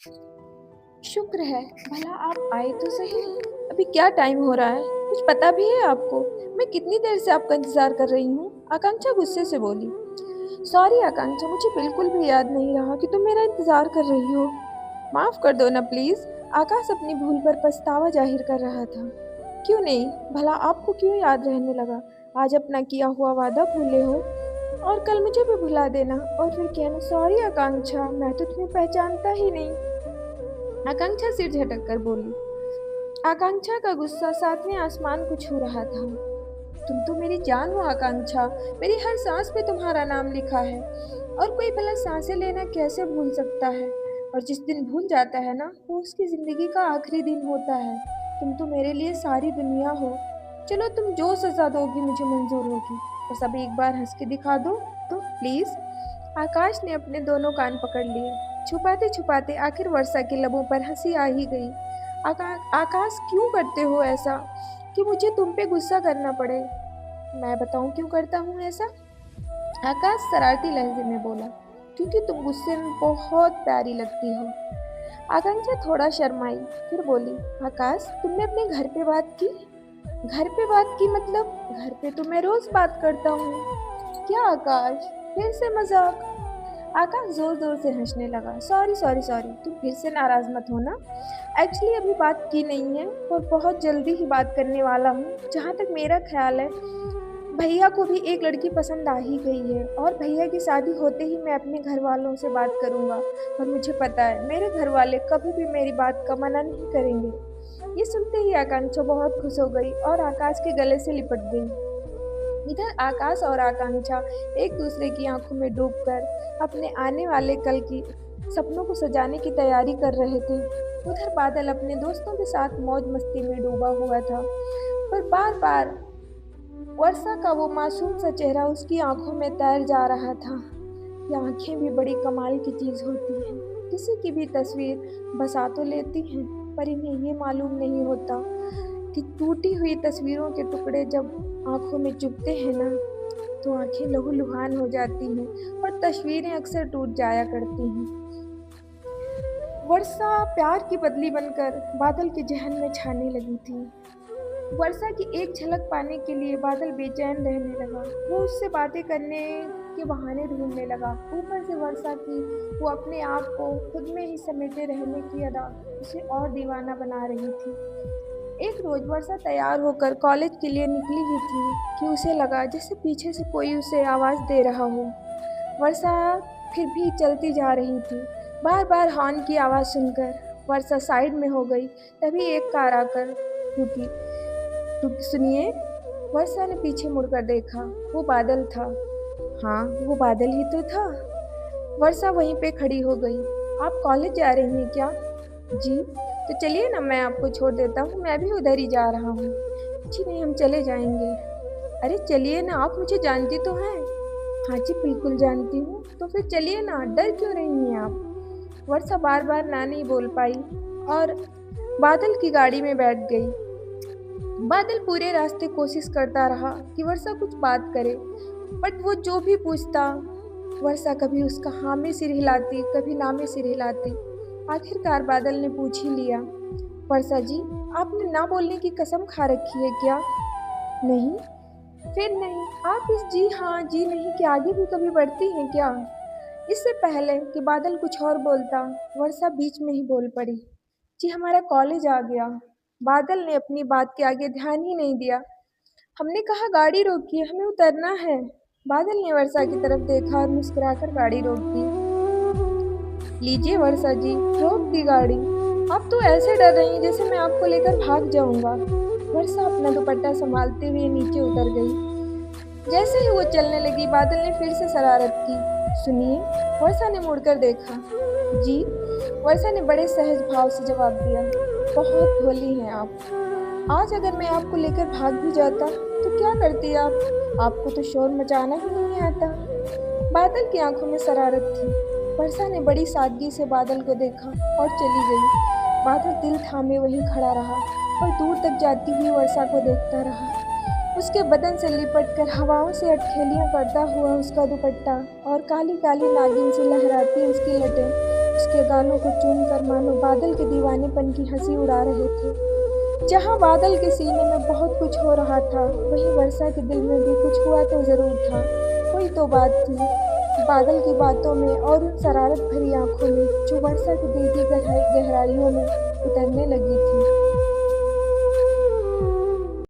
शुक्र है, भला आप आए तो सही। अभी क्या टाइम हो रहा है, कुछ पता भी है आपको? मैं कितनी देर से आपका इंतजार कर रही हूँ। आकांक्षा गुस्से से बोली। सॉरी आकांक्षा, मुझे बिल्कुल भी याद नहीं रहा कि तुम मेरा इंतजार कर रही हो। माफ कर दो ना प्लीज। आकाश अपनी भूल पर पछतावा जाहिर कर रहा था। क्यों नहीं, भला आपको क्यों याद रहने लगा? आज अपना किया हुआ वादा भूले हो और कल मुझे भी भुला देना और फिर कहना सॉरी आकांक्षा, मैं तो तुम्हें पहचानता ही नहीं। आकांक्षा सिर झटक कर बोली। आकांक्षा का गुस्सा सातवें आसमान को छू रहा था। तुम तो मेरी जान हो आकांक्षा, मेरी हर सांस पे तुम्हारा नाम लिखा है और कोई भला सांसें लेना कैसे भूल सकता है? और जिस दिन भूल जाता है ना, वो उसकी जिंदगी का आखिरी दिन होता है। तुम तो मेरे लिए सारी दुनिया हो। चलो, तुम जो सजा दोगी मुझे मंजूर होगी, बस अभी एक बार हंस के दिखा दो तो प्लीज। आकाश ने अपने दोनों कान पकड़ लिए। छुपाते छुपाते आखिर वर्षा के लबों पर हंसी आ ही गई। आकाश, क्यों करते हो ऐसा कि मुझे तुम पे गुस्सा करना पड़े? मैं बताऊं क्यों करता हूँ ऐसा? आकाश शरारती लहजे में बोला। क्योंकि तुम गुस्से में बहुत प्यारी लगती हो। आकांक्षा थोड़ा शर्माई, फिर बोली। आकाश, तुमने अपने घर पे बात की? घर पे बात की मतलब? घर पे तो मैं रोज बात करता हूँ। क्या आकाश, फिर से मजाक? आकाश जोर जोर से हंसने लगा। सॉरी सॉरी सॉरी, तुम फिर से नाराज मत हो ना। एक्चुअली अभी बात की नहीं है और बहुत जल्दी ही बात करने वाला हूँ। जहाँ तक मेरा ख्याल है, भैया को भी एक लड़की पसंद आ ही गई है और भैया की शादी होते ही मैं अपने घर वालों से बात करूँगा। और मुझे पता है मेरे घर वाले कभी भी मेरी बात का मना नहीं करेंगे। ये सुनते ही आकांक्षा बहुत खुश हो गई और आकाश के गले से लिपट गई। इधर आकाश और आकांक्षा एक दूसरे की आंखों में डूबकर अपने आने वाले कल की सपनों को सजाने की तैयारी कर रहे थे। उधर बादल अपने दोस्तों के साथ मौज मस्ती में डूबा हुआ था, पर बार बार वर्षा का वो मासूम सा चेहरा उसकी आंखों में तैर जा रहा था। ये आंखें भी बड़ी कमाल की चीज होती हैं। किसी की भी तस्वीर बसा तो लेती हैं, पर इन्हें ये मालूम नहीं होता कि टूटी हुई तस्वीरों के टुकड़े जब आंखों में चुभते हैं ना, तो आंखें लहूलुहान हो जाती हैं और तस्वीरें अक्सर टूट जाया करती हैं। वर्षा प्यार की बदली बनकर बादल के जहन में छाने लगी थी। वर्षा की एक झलक पाने के लिए बादल बेचैन रहने लगा। वो उससे बातें करने के बहाने ढूंढने लगा। ऊपर से वर्षा की वो अपने आप को खुद में ही समेटे रहने की अदा उसे और दीवाना बना रही थी। एक रोज वर्षा तैयार होकर कॉलेज के लिए निकली ही थी कि उसे लगा जैसे पीछे से कोई उसे आवाज दे रहा हो। वर्षा फिर भी चलती जा रही थी। बार बार हॉर्न की आवाज सुनकर वर्षा साइड में हो गई। तभी एक कार आकर रुकी। रुक, सुनिए। वर्षा ने पीछे मुड़कर देखा। वो बादल था। हाँ, वो बादल ही तो था। वर्षा वहीं पे खड़ी हो गई। आप कॉलेज जा रही हैं क्या? जी। तो चलिए ना, मैं आपको छोड़ देता हूँ, मैं भी उधर ही जा रहा हूँ। जी नहीं, हम चले जाएंगे। अरे चलिए ना, आप मुझे जानती तो हैं। हाँ जी, बिल्कुल जानती हूँ। तो फिर चलिए ना, डर क्यों रही हैं आप? वर्षा बार बार ना नहीं बोल पाई और बादल की गाड़ी में बैठ गई। बादल पूरे रास्ते कोशिश करता रहा कि वर्षा कुछ बात करे, बट वो जो भी पूछता वर्षा कभी उसका हाँ में सिर हिलाती, कभी ना में सिर हिलाती। आखिरकार बादल ने पूछ ही लिया। वर्षा जी, आपने ना बोलने की कसम खा रखी है क्या? नहीं। फिर नहीं, आप इस जी नहीं के आगे भी कभी बढ़ती हैं क्या? इससे पहले कि बादल कुछ और बोलता, वर्षा बीच में ही बोल पड़ी। जी, हमारा कॉलेज आ गया। बादल ने अपनी बात के आगे ध्यान ही नहीं दिया। हमने कहा गाड़ी रोकिए, हमें उतरना है। बादल ने वर्षा की तरफ देखा और मुस्कुराकर गाड़ी रोक दी। लीजिए वर्षा जी, रोक दी गाड़ी। आप तो ऐसे डर रही हैं जैसे मैं आपको लेकर भाग जाऊंगा। वर्षा अपना दुपट्टा संभालते हुए नीचे उतर गई। जैसे ही वो चलने लगी, बादल ने फिर से शरारत की। सुनिए। वर्षा ने मुड़कर देखा। जी। वर्षा ने बड़े सहज भाव से जवाब दिया। बहुत भोली हैं आप। आज अगर मैं आपको लेकर भाग भी जाता तो क्या करती आप? आपको तो शोर मचाना ही नहीं आता। बादल की आंखों में शरारत थी। वर्षा ने बड़ी सादगी से बादल को देखा और चली गई। बादल दिल थामे वहीं खड़ा रहा और दूर तक जाती हुई वर्षा को देखता रहा। उसके बदन से लिपटकर हवाओं से अटखेलियां करता हुआ उसका दुपट्टा और काली काली नागिन से लहराती उसकी लटें के गालों को चूमकर मानो बादल के दीवानेपन की हंसी उड़ा रहे थे। जहाँ बादल के सीने में बहुत कुछ हो रहा था, वहीं वर्षा के दिल में भी कुछ हुआ तो ज़रूर था। कोई तो बात थी बादल की बातों में और उन शरारत भरी आँखों में, जो वर्षा के दिल की गहराइयों में उतरने लगी थी।